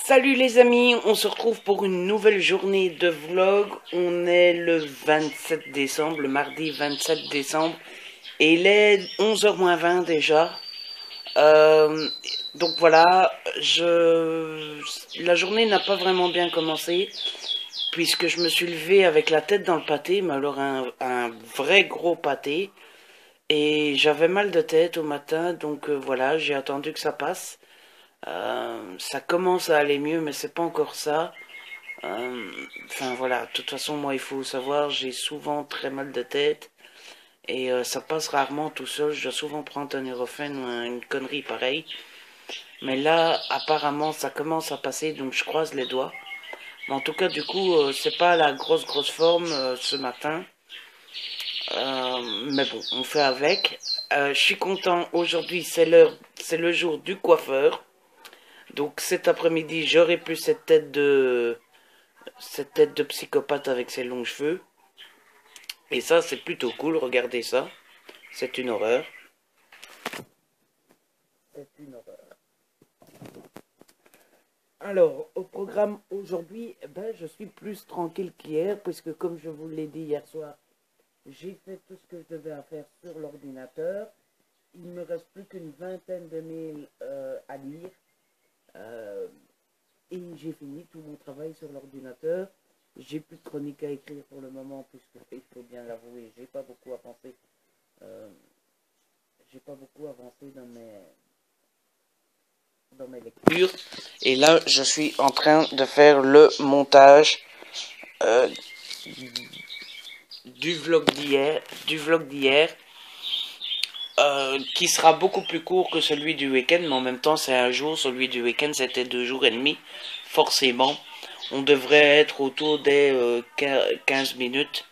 Salut les amis, on se retrouve pour une nouvelle journée de vlog. On est le 27 décembre, le mardi 27 décembre. Et il est 11h moins 20 déjà. Donc voilà, la journée n'a pas vraiment bien commencé. Puisque je me suis levé avec la tête dans le pâté, mais alors un vrai gros pâté. Et j'avais mal de tête au matin, donc voilà, j'ai attendu que ça passe. Ça commence à aller mieux, mais c'est pas encore ça. Enfin voilà, de toute façon, moi il faut savoir, j'ai souvent très mal de tête et ça passe rarement tout seul. Je dois souvent prendre un Nurofen ou une connerie pareille. Mais là, apparemment, ça commence à passer, donc je croise les doigts. Mais en tout cas, du coup, c'est pas la grosse forme ce matin. Mais bon, on fait avec. Je suis content. Aujourd'hui, c'est le jour du coiffeur. Donc cet après-midi, j'aurai plus cette tête de psychopathe avec ses longs cheveux. Et ça, c'est plutôt cool. Regardez ça. C'est une horreur. C'est une horreur. Alors, au programme aujourd'hui, je suis plus tranquille qu'hier, puisque comme je vous l'ai dit hier soir, j'ai fait tout ce que je devais faire sur l'ordinateur. Il me reste plus qu'une vingtaine de mails à lire. Et j'ai fini tout mon travail sur l'ordinateur. J'ai plus de chronique à écrire pour le moment, puisque il faut bien l'avouer, j'ai pas beaucoup avancé. Dans mes lectures. Et là, je suis en train de faire le montage du vlog d'hier, qui sera beaucoup plus court que celui du week-end, mais en même temps c'est un jour. Celui du week-end c'était 2 jours et demi, forcément. On devrait être autour des 15 minutes,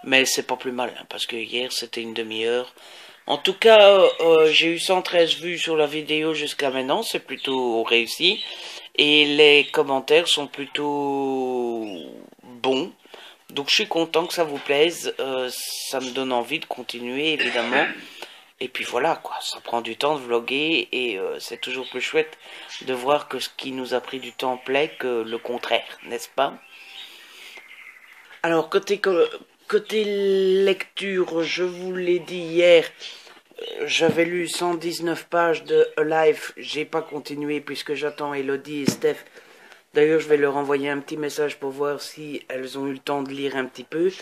mais c'est pas plus mal, hein, parce que hier c'était une demi-heure. En tout cas, j'ai eu 113 vues sur la vidéo jusqu'à maintenant, c'est plutôt réussi. Et les commentaires sont plutôt bons. Donc je suis content que ça vous plaise, ça me donne envie de continuer évidemment. Et puis voilà quoi, ça prend du temps de vlogger et c'est toujours plus chouette de voir que ce qui nous a pris du temps plaît que le contraire, n'est-ce pas? Alors côté lecture, je vous l'ai dit hier, j'avais lu 119 pages de Alive, j'ai pas continué puisque j'attends Elodie et Steph. D'ailleurs, je vais leur envoyer un petit message pour voir si elles ont eu le temps de lire un petit peu,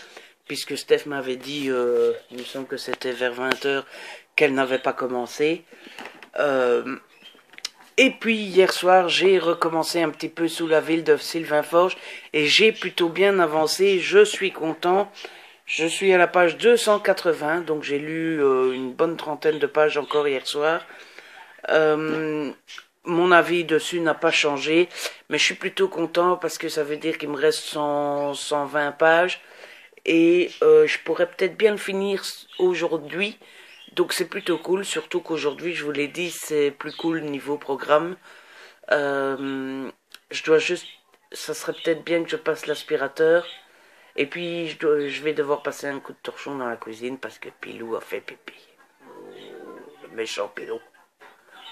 puisque Steph m'avait dit, il me semble que c'était vers 20h, qu'elle n'avait pas commencé. Et puis hier soir, j'ai recommencé un petit peu Sous la ville de Sylvain Forge, et j'ai plutôt bien avancé, je suis content. Je suis à la page 280, donc j'ai lu une bonne trentaine de pages encore hier soir. Mon avis dessus n'a pas changé, mais je suis plutôt content parce que ça veut dire qu'il me reste 120 pages et je pourrais peut-être bien le finir aujourd'hui. Donc c'est plutôt cool, surtout qu'aujourd'hui, je vous l'ai dit, c'est plus cool niveau programme. Je dois juste, ça serait peut-être bien que je passe l'aspirateur. Et puis je vais devoir passer un coup de torchon dans la cuisine parce que Pilou a fait pipi. Le méchant Pilou.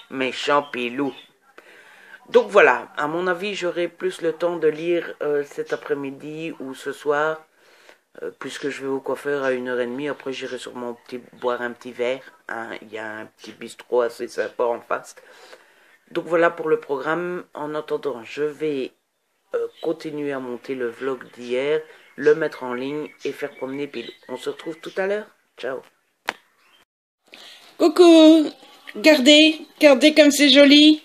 Méchant Pilou. Donc voilà, à mon avis, j'aurai plus le temps de lire cet après-midi ou ce soir, puisque je vais au coiffeur à 1h30. Après, j'irai sûrement boire un petit verre. Hein. Il y a un petit bistrot assez sympa en face. Donc voilà pour le programme. En attendant, je vais continuer à monter le vlog d'hier, le mettre en ligne et faire promener Pilou. On se retrouve tout à l'heure. Ciao. Coucou. Regardez comme c'est joli.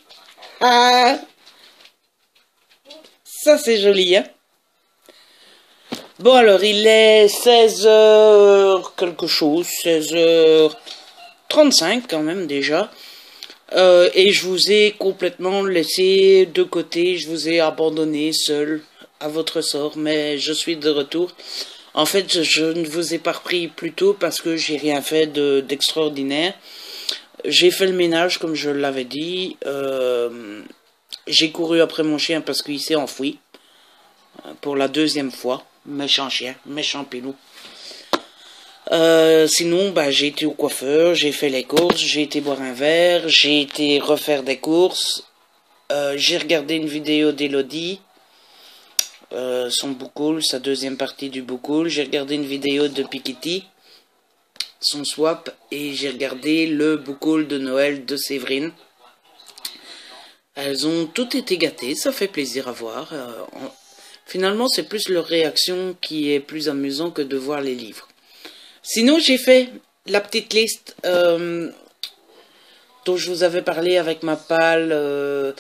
Ah, ça c'est joli, hein. Bon alors, il est 16h quelque chose, 16h35 quand même déjà. Et je vous ai complètement laissé de côté, je vous ai abandonné seul à votre sort, mais je suis de retour. En fait, je ne vous ai pas repris plus tôt parce que j'ai rien fait d'extraordinaire. J'ai fait le ménage comme je l'avais dit. J'ai couru après mon chien parce qu'il s'est enfoui. Pour la deuxième fois. Méchant chien, méchant Pilou. Sinon, j'ai été au coiffeur, j'ai fait les courses, j'ai été boire un verre, j'ai été refaire des courses. J'ai regardé une vidéo d'Elodie, son Boucoule, sa deuxième partie du Boucoule. J'ai regardé une vidéo de Pikiti, son swap, et j'ai regardé le Boucoule de Noël de Séverine. Elles ont toutes été gâtées, ça fait plaisir à voir. Finalement, c'est plus leur réaction qui est plus amusant que de voir les livres. Sinon, j'ai fait la petite liste dont je vous avais parlé avec ma palle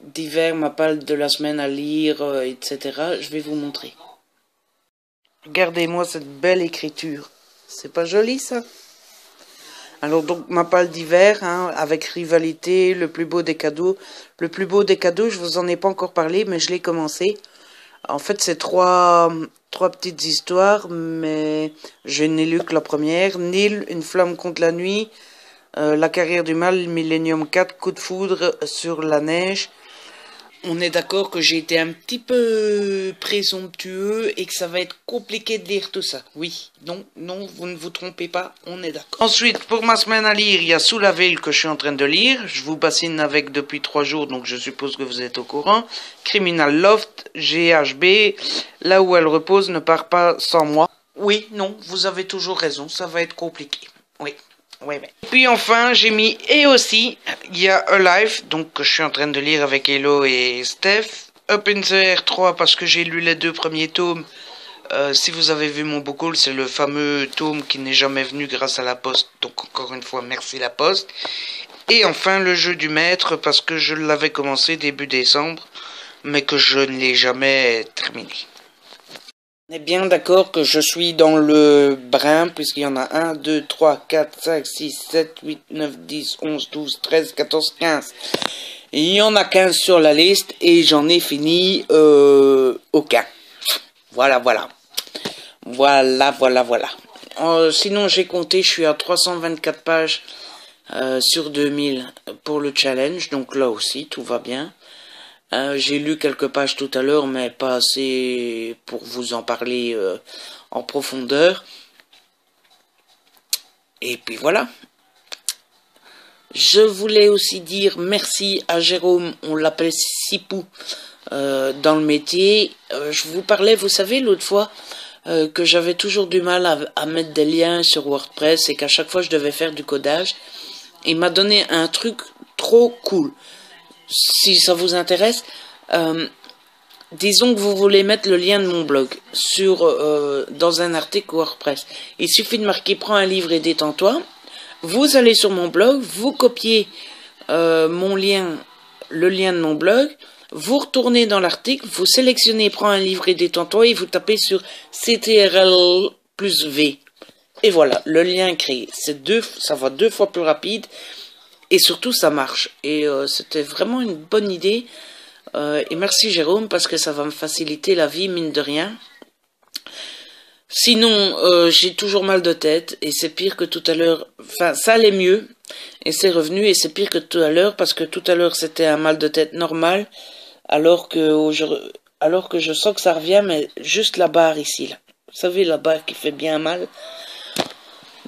d'hiver, ma palle de la semaine à lire, etc. Je vais vous montrer. Regardez-moi cette belle écriture. C'est pas joli, ça? Alors donc ma palle d'hiver, hein, avec Rivalité, le plus beau des cadeaux. Le plus beau des cadeaux, je vous en ai pas encore parlé, mais je l'ai commencé. En fait, c'est trois petites histoires, mais je n'ai lu que la première. Nil, Une flamme contre la nuit, La carrière du mal, Millennium 4, Coup de foudre sur la neige. On est d'accord que j'ai été un petit peu présomptueux et que ça va être compliqué de lire tout ça. Oui, non, non, vous ne vous trompez pas, on est d'accord. Ensuite, pour ma semaine à lire, il y a Sous la ville que je suis en train de lire. Je vous bassine avec depuis 3 jours, donc je suppose que vous êtes au courant. Criminal Loft, GHB, Là où elle repose ne part pas sans moi. Oui, non, vous avez toujours raison, ça va être compliqué. Oui. Ouais, ouais. Puis enfin, j'ai mis et aussi, il y a Alive, donc que je suis en train de lire avec Hello et Steph. Up in the Air 3 parce que j'ai lu les 2 premiers tomes. Si vous avez vu mon Boucoule, c'est le fameux tome qui n'est jamais venu grâce à la poste. Donc encore une fois, merci la poste. Et enfin, le jeu du maître parce que je l'avais commencé début décembre, mais que je ne l'ai jamais terminé. On est bien d'accord que je suis dans le brin, puisqu'il y en a 1, 2, 3, 4, 5, 6, 7, 8, 9, 10, 11, 12, 13, 14, 15. Il y en a 15 sur la liste et j'en ai fini aucun. Voilà, voilà. Voilà, voilà, voilà. Sinon, j'ai compté, je suis à 324 pages sur 2000 pour le challenge, donc là aussi, tout va bien. J'ai lu quelques pages tout à l'heure, mais pas assez pour vous en parler en profondeur. Et puis voilà. Je voulais aussi dire merci à Jérôme, on l'appelle Sipou dans le métier. Je vous parlais, vous savez, l'autre fois, que j'avais toujours du mal à mettre des liens sur WordPress et qu'à chaque fois je devais faire du codage. Il m'a donné un truc trop cool. Si ça vous intéresse, disons que vous voulez mettre le lien de mon blog dans un article WordPress. Il suffit de marquer « Prends un livre et détends-toi ». Vous allez sur mon blog, vous copiez le lien de mon blog, vous retournez dans l'article, vous sélectionnez « Prends un livre et détends-toi » et vous tapez sur CTRL plus V. Et voilà, le lien est créé. Ça va 2 fois plus rapide. Et surtout, ça marche. Et c'était vraiment une bonne idée. Et merci Jérôme, parce que ça va me faciliter la vie, mine de rien. Sinon, j'ai toujours mal de tête. Et c'est pire que tout à l'heure. Enfin, ça allait mieux. Et c'est revenu. Et c'est pire que tout à l'heure. Parce que tout à l'heure, c'était un mal de tête normal. Alors que je sens que ça revient. Mais juste la barre ici. Là. Vous savez, la barre qui fait bien mal.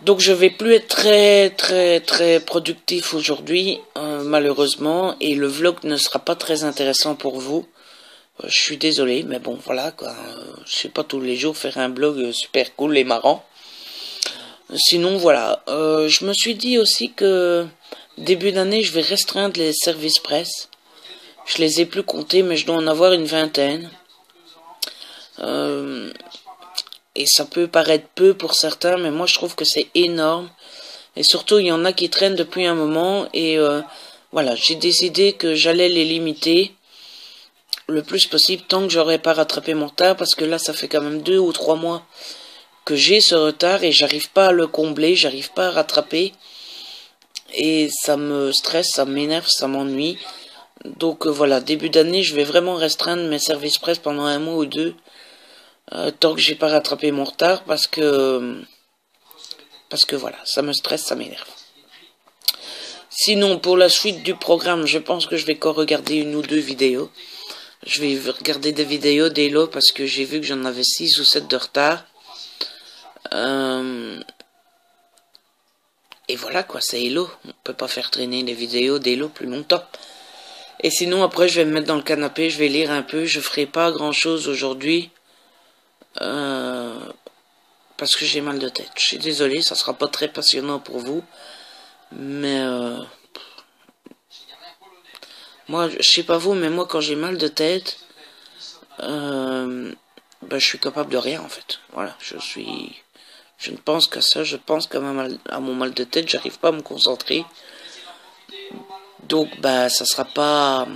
Donc je vais plus être très productif aujourd'hui, malheureusement, et le vlog ne sera pas très intéressant pour vous. Je suis désolé, mais bon, voilà, quoi. Je sais pas tous les jours faire un blog super cool et marrant. Sinon, voilà. Je me suis dit aussi que début d'année, je vais restreindre les services presse. Je les ai plus comptés, mais je dois en avoir une vingtaine. Et ça peut paraître peu pour certains, mais moi je trouve que c'est énorme. Et surtout, il y en a qui traînent depuis un moment. Et voilà, j'ai décidé que j'allais les limiter le plus possible tant que j'aurais pas rattrapé mon retard. Parce que là, ça fait quand même 2 ou 3 mois que j'ai ce retard et j'arrive pas à le combler, j'arrive pas à rattraper. Et ça me stresse, ça m'énerve, ça m'ennuie. Donc voilà, début d'année, je vais vraiment restreindre mes services presse pendant 1 mois ou 2. Tant que j'ai pas rattrapé mon retard parce que voilà, ça me stresse, ça m'énerve. Sinon, pour la suite du programme, je pense que je vais encore regarder 1 ou 2 vidéos. Je vais regarder des vidéos d'Hello parce que j'ai vu que j'en avais 6 ou 7 de retard. Et voilà quoi, c'est Hello. On peut pas faire traîner les vidéos d'Hello plus longtemps. Et sinon, après, je vais me mettre dans le canapé, je vais lire un peu. Je ferai pas grand-chose aujourd'hui. Parce que j'ai mal de tête. Je suis désolé, ça sera pas très passionnant pour vous. Mais moi, je sais pas vous, mais moi, quand j'ai mal de tête, ben, je suis capable de rien, en fait. Voilà, je ne pense qu'à ça, je pense qu'à à mon mal de tête, j'arrive pas à me concentrer. Donc, bah, ça sera pas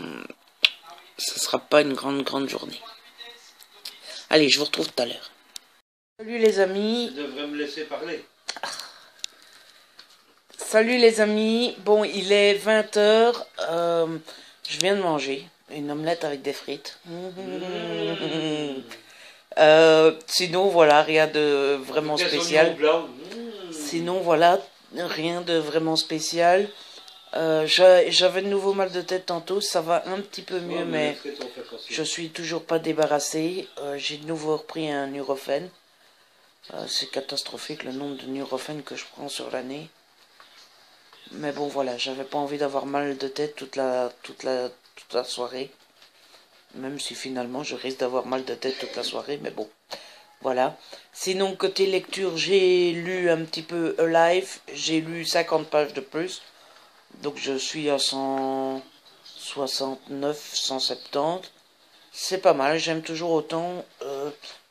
une grande journée. Allez, je vous retrouve tout à l'heure. Salut les amis. Tu devrais me laisser parler. Salut les amis. Bon, il est 20h. Je viens de manger une omelette avec des frites. Sinon, voilà, rien de vraiment spécial. Sinon, voilà, rien de vraiment spécial. J'avais de nouveau mal de tête tantôt, ça va un petit peu mieux, mais je suis toujours pas débarrassé. J'ai de nouveau repris un Nurofen. C'est catastrophique le nombre de Nurofen que je prends sur l'année. Mais bon, voilà, j'avais pas envie d'avoir mal de tête toute la soirée. Même si finalement je risque d'avoir mal de tête toute la soirée, mais bon. Voilà. Sinon, côté lecture, j'ai lu un petit peu Alive. J'ai lu 50 pages de plus. Donc je suis à 169, 170. C'est pas mal, j'aime toujours autant.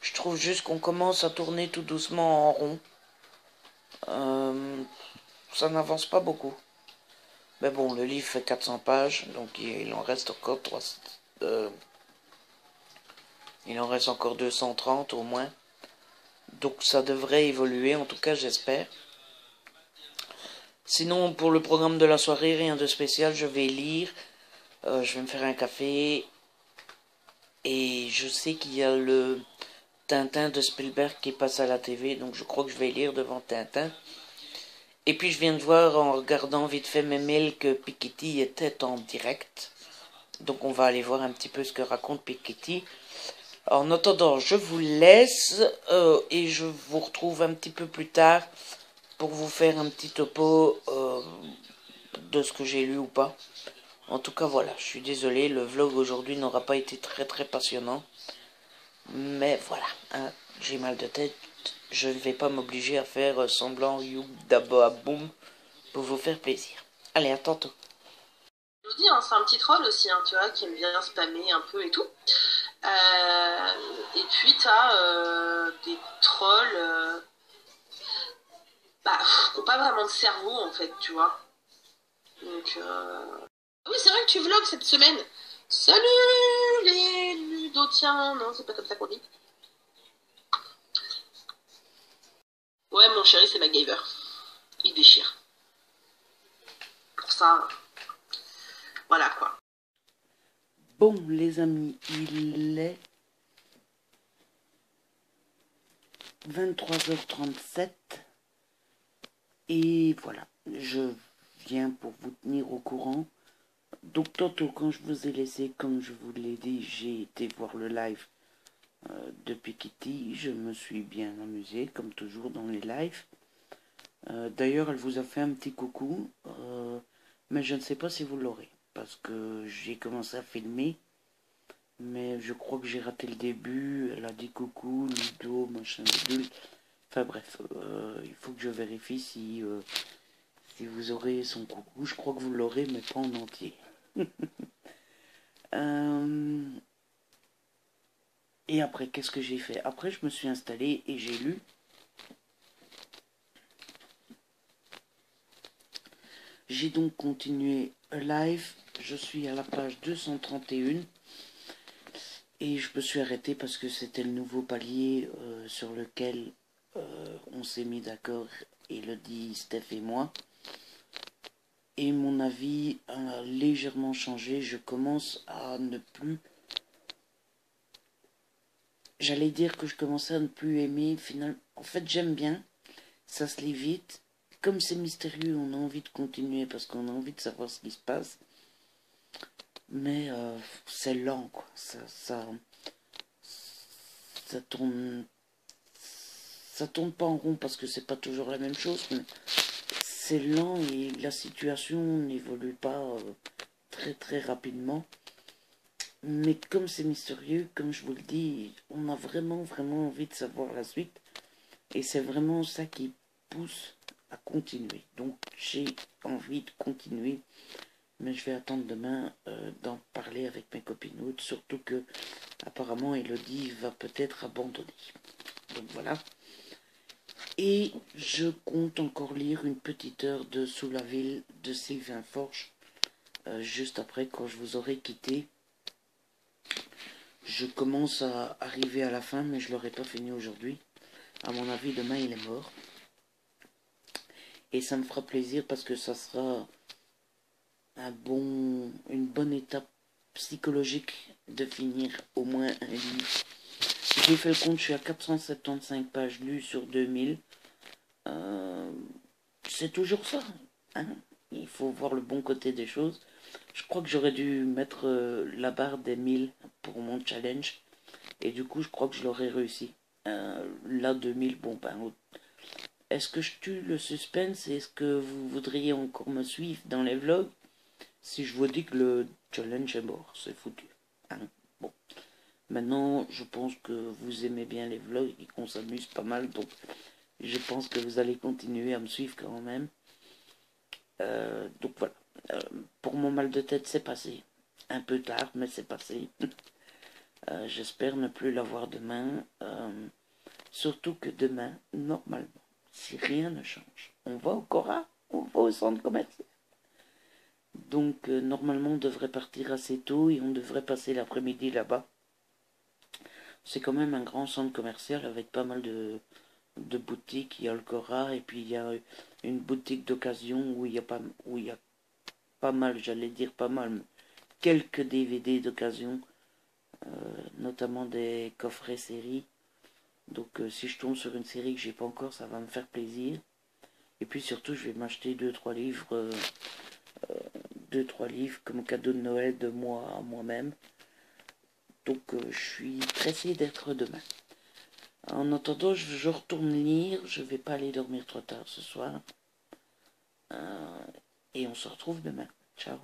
Je trouve juste qu'on commence à tourner tout doucement en rond. Ça n'avance pas beaucoup. Mais bon, le livre fait 400 pages, donc il en reste encore il en reste encore 230 au moins. Donc ça devrait évoluer, en tout cas j'espère. Sinon, pour le programme de la soirée, rien de spécial, je vais lire. Je vais me faire un café. Et je sais qu'il y a le Tintin de Spielberg qui passe à la TV, donc je crois que je vais lire devant Tintin. Et puis je viens de voir en regardant vite fait mes mails que Piketty était en direct. Donc on va aller voir un petit peu ce que raconte Piketty. En attendant, je vous laisse et je vous retrouve un petit peu plus tard pour vous faire un petit topo de ce que j'ai lu ou pas. En tout cas voilà, je suis désolé, le vlog aujourd'hui n'aura pas été très passionnant. Mais voilà, hein, j'ai mal de tête, je ne vais pas m'obliger à faire semblant you boum pour vous faire plaisir. Allez, à tantôt. Je vous dis, hein, c'est un petit troll aussi, hein, tu vois, qui aime bien spammer un peu et tout. Et puis t'as des trolls qui n'ont pas vraiment de cerveau en fait, tu vois. Donc oui, c'est vrai que tu vlogs cette semaine. Salut les ludotiens, non, c'est pas comme ça qu'on dit. Ouais, mon chéri, c'est MacGyver. Il déchire. Pour ça, voilà quoi. Bon, les amis, il est 23h37 et voilà, je viens pour vous tenir au courant. Donc tantôt, quand je vous ai laissé, comme je vous l'ai dit, j'ai été voir le live de Piketty. Je me suis bien amusé, comme toujours dans les lives. D'ailleurs, elle vous a fait un petit coucou, mais je ne sais pas si vous l'aurez, parce que j'ai commencé à filmer, mais je crois que j'ai raté le début. Elle a dit coucou, Ludo, machin, bidule. Enfin bref, il faut que je vérifie si vous aurez son coucou. Je crois que vous l'aurez, mais pas en entier. Et après, qu'est-ce que j'ai fait? Après, je me suis installé et j'ai lu. J'ai donc continué live. Je suis à la page 231. Et je me suis arrêté parce que c'était le nouveau palier sur lequel on s'est mis d'accord, Elodie, Steph et moi. Et mon avis a légèrement changé. Je commence à ne plus... J'allais dire que je commençais à ne plus aimer. Finalement, en fait, j'aime bien. Ça se lit vite. Comme c'est mystérieux, on a envie de continuer parce qu'on a envie de savoir ce qui se passe. Mais c'est lent, quoi. Ça tourne... Ça tourne pas en rond parce que c'est pas toujours la même chose, mais c'est lent et la situation n'évolue pas très rapidement. Mais comme c'est mystérieux, comme je vous le dis, on a vraiment envie de savoir la suite. Et c'est vraiment ça qui pousse à continuer. Donc j'ai envie de continuer. Mais je vais attendre demain d'en parler avec mes copinoutes. Surtout que apparemment Elodie va peut-être abandonner. Donc voilà. Et je compte encore lire une petite heure de Sous la ville de Sylvain Forge. Juste après, quand je vous aurai quitté. Je commence à arriver à la fin, mais je l'aurai pas fini aujourd'hui. À mon avis, demain, il est mort. Et ça me fera plaisir parce que ça sera une bonne étape psychologique de finir au moins un livre. J'ai fait le compte, je suis à 475 pages lues sur 2000. C'est toujours ça. Hein, il faut voir le bon côté des choses. Je crois que j'aurais dû mettre la barre des 1000 pour mon challenge. Et du coup, je crois que je l'aurais réussi. Là, 2000, bon, ben, est-ce que je tue le suspense? Est-ce que vous voudriez encore me suivre dans les vlogs? Si je vous dis que le challenge est mort, c'est foutu. Hein, bon. Maintenant, je pense que vous aimez bien les vlogs et qu'on s'amuse pas mal. Donc, je pense que vous allez continuer à me suivre quand même. Donc voilà. Pour mon mal de tête, c'est passé. Un peu tard, mais c'est passé. J'espère ne plus l'avoir demain. Surtout que demain, normalement, si rien ne change, on va au Cora, on va au centre commercial. Donc normalement, on devrait partir assez tôt et on devrait passer l'après-midi là-bas. C'est quand même un grand centre commercial avec pas mal de boutiques. Il y a le Cora et puis il y a une boutique d'occasion où il y a pas mal, j'allais dire pas mal, quelques DVD d'occasion, notamment des coffrets séries. Donc si je tombe sur une série que j'ai pas encore, ça va me faire plaisir. Et puis surtout, je vais m'acheter 2-3 livres, 2-3 livres comme cadeau de Noël de moi à moi-même. Donc je suis pressé d'être demain. En attendant, je retourne lire. Je vais pas aller dormir trop tard ce soir. Et on se retrouve demain. Ciao.